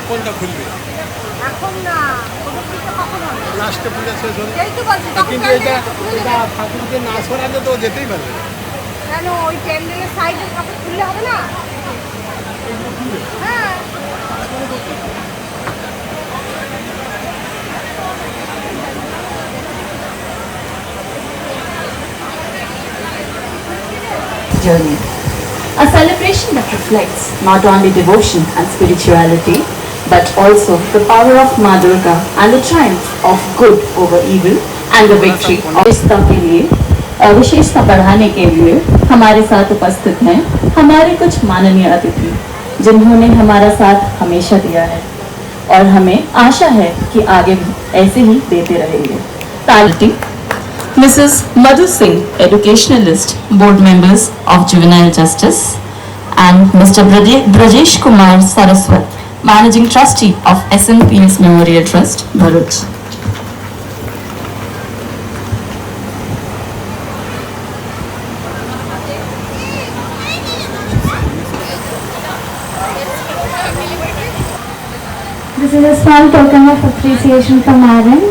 কোনটা খুলবে? এখন না, পরবর্তীতে কখন হবে? লাস্টে পূজা শেষ হলে। এই তো বলছি, তখন কিন্তু এটা প্যান্ডেলটা খুলে এটা দেবে। ঠাকুরকে না সরালে তো ও যেতেই পারবে না। কেন ওই প্যান্ডেলের সাইডে কাপড় খুললে হবে না? হ্যাঁ। Journey. A celebration that reflects not only devotion and spirituality, but also the power of Ma Durga and the triumph of good over evil and the victory of विशेषता के लिए विशेषता बढ़ाने के लिए हमारे साथ उपस्थित हैं हमारे कुछ माननीय अतिथि जिन्होंने हमारा साथ हमेशा दिया है और हमें आशा है कि आगे भी ऐसे ही देते रहेंगे। तालिटी Mrs. Madhu Singh, educationalist, board members of Juvenile Justice, and Mr. Brajesh Kumar Saraswat, managing trustee of SNPS Memorial Trust, Bharuch. This is a small token of appreciation from our end.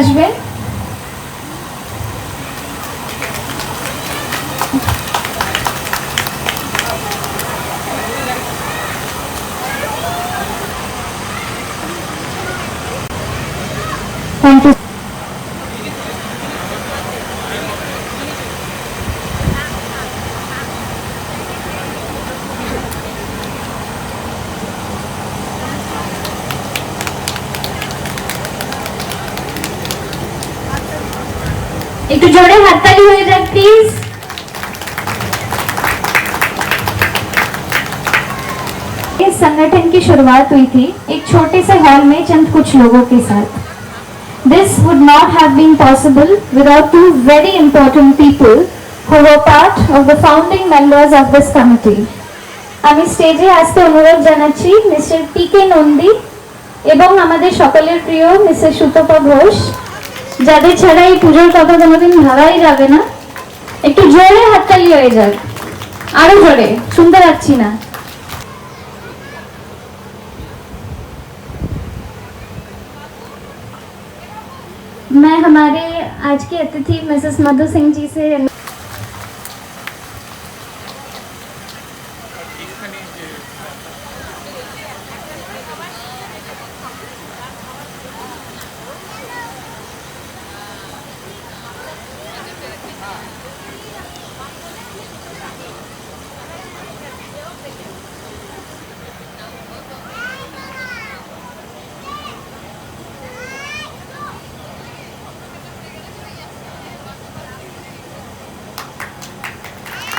আসবেন thank you একটু জোরে হাততালি হয়ে যাক please. इस संगठन की शुरुआत हुई थी एक छोटे से हॉल में चंद कुछ लोगों के साथ। This would not have been possible without two very important people who were part of the founding members of this committee. আমি স্টেজে আসতে অনুরোধ জানাচ্ছি মিস্টার টি.কে. নন্দী এবং আমাদের সকলের প্রিয় মিসেস সুতপা ঘোষ, যাদের ছাড়া এই পুজোর কথা কোনোদিন ভাবাই যাবে না। একটু জোরে হাততালি হয়ে যাক, আরো জোরে, শুনতে পাচ্ছি না। मैं हमारे आज के अतिथि मिसेस मधु सिंह जी से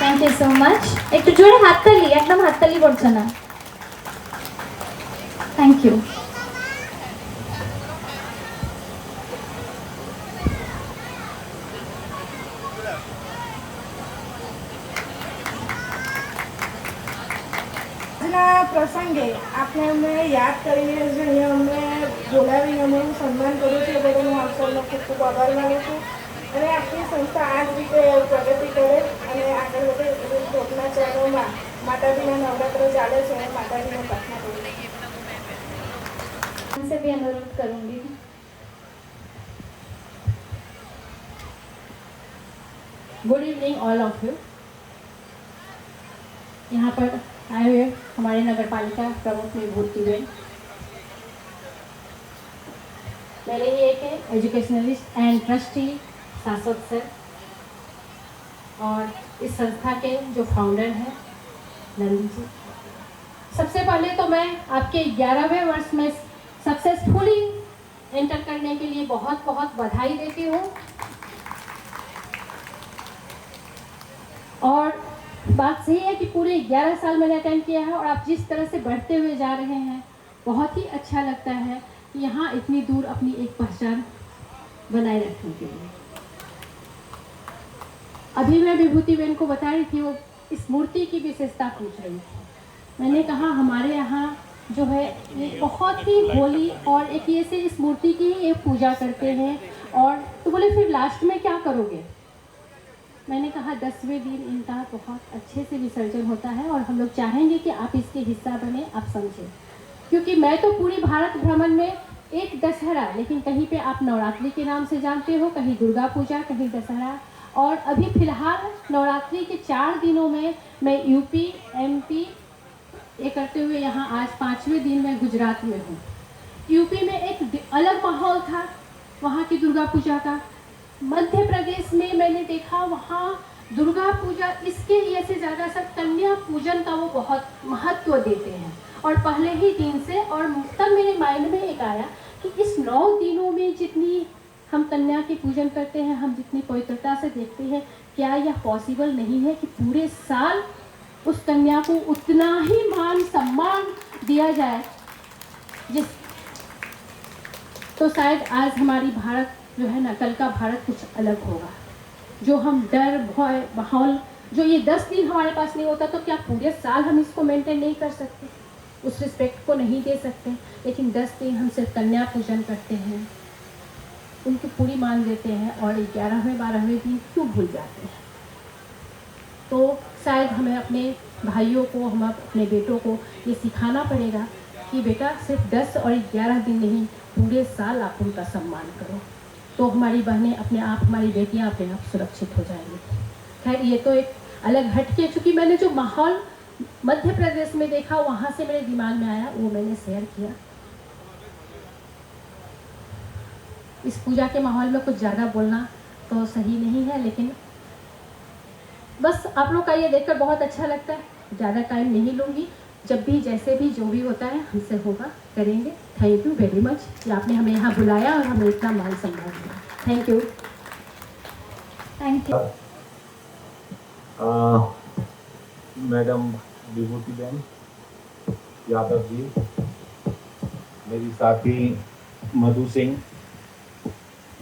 थैंक यू सो मच। एक तो जोड़े हातताली, एकदम हातताली पड़ছে না। Thank you. પ્રસંગે આપણે અમને યાદ કરીને જે અહીંયા અમને બોલાવીને અમારું સન્માન કર્યું છે એ બદલ હું આપ સૌનો ખૂબ ખૂબ આભાર માનું છું અને આપણી સંસ્થા આ જ રીતે પ્રગતિ કરે અને આગળ વધે એવી ટોપના ચરણોમાં માતાજીના નવરાત્ર ચાલે છે અને માતાજીને પ્રાર્થના કરું से भी अनुरोध करूंगी। Good evening all of you. यहाँ पर आए हुए हमारे नगर पालिका प्रमुख विभूतिबेन, मेरे ये एक एजुकेशनलिस्ट एंड ट्रस्टी शाश्वत सर और इस संस्था के जो फाउंडर हैं नंदी जी। सबसे पहले तो मैं आपके 11वें वर्ष में सक्सेसफुली एंटर करने के लिए बहुत बहुत बधाई देती हूँ। और बात सही है कि पूरे 11 साल मैंने अटेंड किया है और आप जिस तरह से बढ़ते हुए जा रहे हैं बहुत ही अच्छा लगता है कि यहाँ इतनी दूर अपनी एक पहचान बनाए रखने के लिए। अभी मैं विभूतिबेन को बता रही थी, वो इस मूर्ति की विशेषता पूछ रही थी। मैंने कहा हमारे यहाँ जो है ये बहुत ही भोली और एक ये से इस मूर्ति की ही एक पूजा करते हैं। और तो बोले फिर लास्ट में क्या करोगे? मैंने कहा 10वें दिन इनका बहुत अच्छे से विसर्जन होता है और हम लोग चाहेंगे कि आप इसके हिस्सा बने, आप समझें। क्योंकि मैं तो पूरी भारत भ्रमण में एक दशहरा, लेकिन कहीं पे आप नवरात्रि के नाम से जानते हो, कहीं दुर्गा पूजा, कहीं दशहरा, और अभी फ़िलहाल नवरात्रि के 4 दिनों में मैं यूपी MP ये करते हुए यहाँ आज 5वें दिन मैं गुजरात में हूँ। यूपी में एक अलग माहौल था वहाँ की दुर्गा पूजा का। मध्य प्रदेश में मैंने देखा वहाँ दुर्गा पूजा इसके लिए से ज़्यादा सब कन्या पूजन का वो बहुत महत्व देते हैं और पहले ही दिन से। और तब मेरे माइंड में एक आया कि इस 9 दिनों में जितनी हम कन्या के पूजन करते हैं, हम जितनी पवित्रता से देखते हैं, क्या यह पॉसिबल नहीं है कि पूरे साल उस कन्या को उतना ही मान सम्मान दिया जाए जिस तो शायद आज हमारी भारत जो है ना, कल का भारत कुछ अलग होगा। जो हम डर भय माहौल जो ये 10 दिन हमारे पास नहीं होता तो क्या पूरे साल हम इसको मेंटेन नहीं कर सकते, उस रिस्पेक्ट को नहीं दे सकते। लेकिन 10 दिन हम सिर्फ कन्या पूजन करते हैं, उनको पूरी मान देते हैं और 11वें 12वें दिन क्यों भूल जाते हैं। तो शायद हमें अपने भाइयों को, हम अपने बेटों को ये सिखाना पड़ेगा कि बेटा सिर्फ 10 और 11 दिन नहीं, पूरे साल आप उनका सम्मान करो। तो हमारी बहनें अपने आप, हमारी बेटियां अपने आप सुरक्षित हो जाएंगी। खैर ये तो एक अलग हटके, चूँकि मैंने जो माहौल मध्य प्रदेश में देखा वहाँ से मेरे दिमाग में आया, वो मैंने शेयर किया। इस पूजा के माहौल में कुछ ज़्यादा बोलना तो सही नहीं है, लेकिन बस आप लोग का ये देखकर बहुत अच्छा लगता है। ज़्यादा टाइम नहीं लूँगी, जब भी जैसे भी जो भी होता है हमसे होगा, करेंगे। थैंक यू वेरी मच कि आपने हमें यहाँ बुलाया और हमें इतना मान सम्मान दिया। Thank you. Thank you. Madam Vibhuti बहन यादव जी, मेरी साथी मधु सिंह,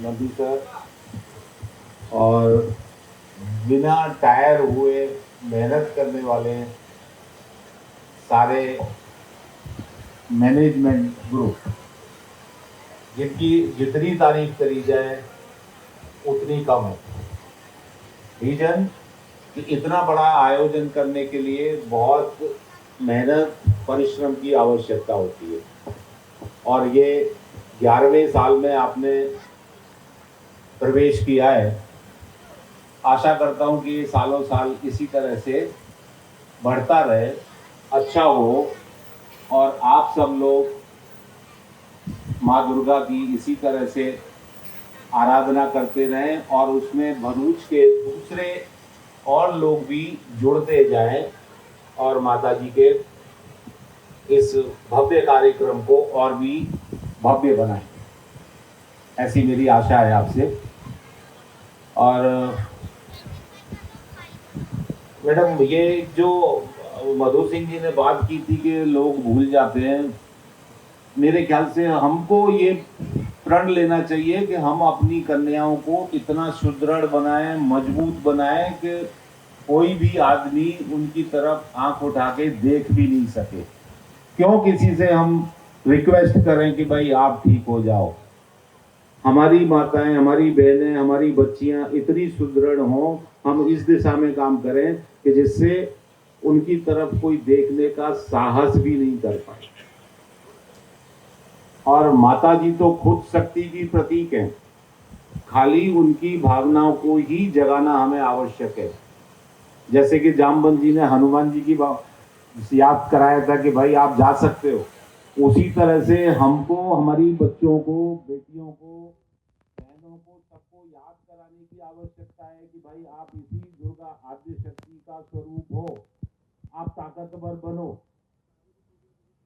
मधु सर, और बिना टायर हुए मेहनत करने वाले सारे मैनेजमेंट ग्रुप, जिनकी जितनी तारीफ करी जाए उतनी कम है। रीजन कि इतना बड़ा आयोजन करने के लिए बहुत मेहनत, परिश्रम की आवश्यकता होती है और ये 11वें साल में आपने प्रवेश किया है। आशा करता हूँ कि ये सालों साल इसी तरह से बढ़ता रहे, अच्छा हो और आप सब लोग माँ दुर्गा की इसी तरह से आराधना करते रहें और उसमें भरूच के दूसरे और लोग भी जुड़ते जाएं और माता जी के इस भव्य कार्यक्रम को और भी भव्य बनाएं, ऐसी मेरी आशा है आपसे। और मैडम, ये जो मधु सिंह जी ने बात की थी कि लोग भूल जाते हैं, मेरे ख्याल से हमको ये प्रण लेना चाहिए कि हम अपनी कन्याओं को इतना सुदृढ़ बनाएं, मजबूत बनाएं कि कोई भी आदमी उनकी तरफ आंख उठा के देख भी नहीं सके। क्यों किसी से हम रिक्वेस्ट करें कि भाई आप ठीक हो जाओ। हमारी माताएं, हमारी बहनें, हमारी बच्चियां इतनी सुदृढ़ हों, हम इस दिशा में काम करें कि जिससे उनकी तरफ कोई देखने का साहस भी नहीं कर पाए। और माता जी तो खुद शक्ति की प्रतीक हैं, खाली उनकी भावनाओं को ही जगाना हमें आवश्यक है। जैसे कि जामवंत जी ने हनुमान जी की याद कराया था कि भाई आप जा सकते हो, उसी तरह से हमको हमारी बच्चों को, बेटियों को, बहनों को, सबको याद कराने की आवश्यकता है कि भाई आप इसी दुर्गा आद्य शक्ति का स्वरूप हो, आप ताकतवर बनो,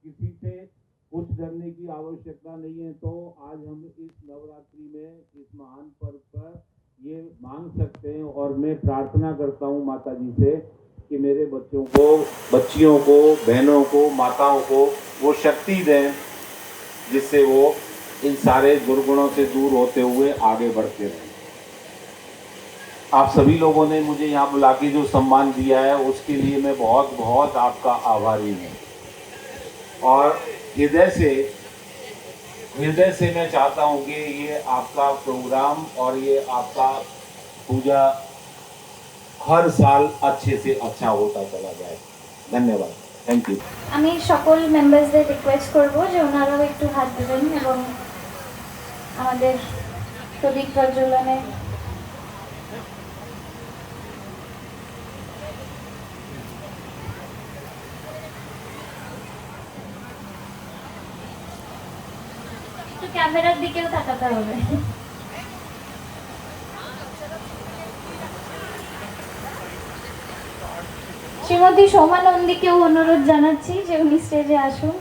किसी से कुछ डरने की आवश्यकता नहीं है। तो आज हम इस नवरात्रि में, इस महान पर्व पर ये मांग सकते हैं और मैं प्रार्थना करता हूँ माता जी से कि मेरे बच्चों को, बच्चियों को, बहनों को, माताओं को वो शक्ति दें जिससे वो इन सारे दुर्गुणों से दूर होते हुए आगे बढ़ते रहें। आप सभी लोगों ने मुझे यहाँ बुला के जो सम्मान दिया है उसके लिए मैं बहुत बहुत आपका आभारी हूँ। और हृदय से मैं चाहता हूँ कि ये आपका प्रोग्राम और ये आपका पूजा हर साल अच्छे से अच्छा होता चला जाए। धन्यवाद, थैंक यू। আমি সকল মেম্বারসদের রিকোয়েস্ট করব যে ওনারাও একটু হাত দেবেন এবং আমাদের প্রদীপ প্রজ্বলনে একটু ক্যামেরার দিকেও তাকাতে হবে। শ্রীমতী সোমা নন্দীকেও অনুরোধ জানাচ্ছি যে উনি স্টেজে আসুন।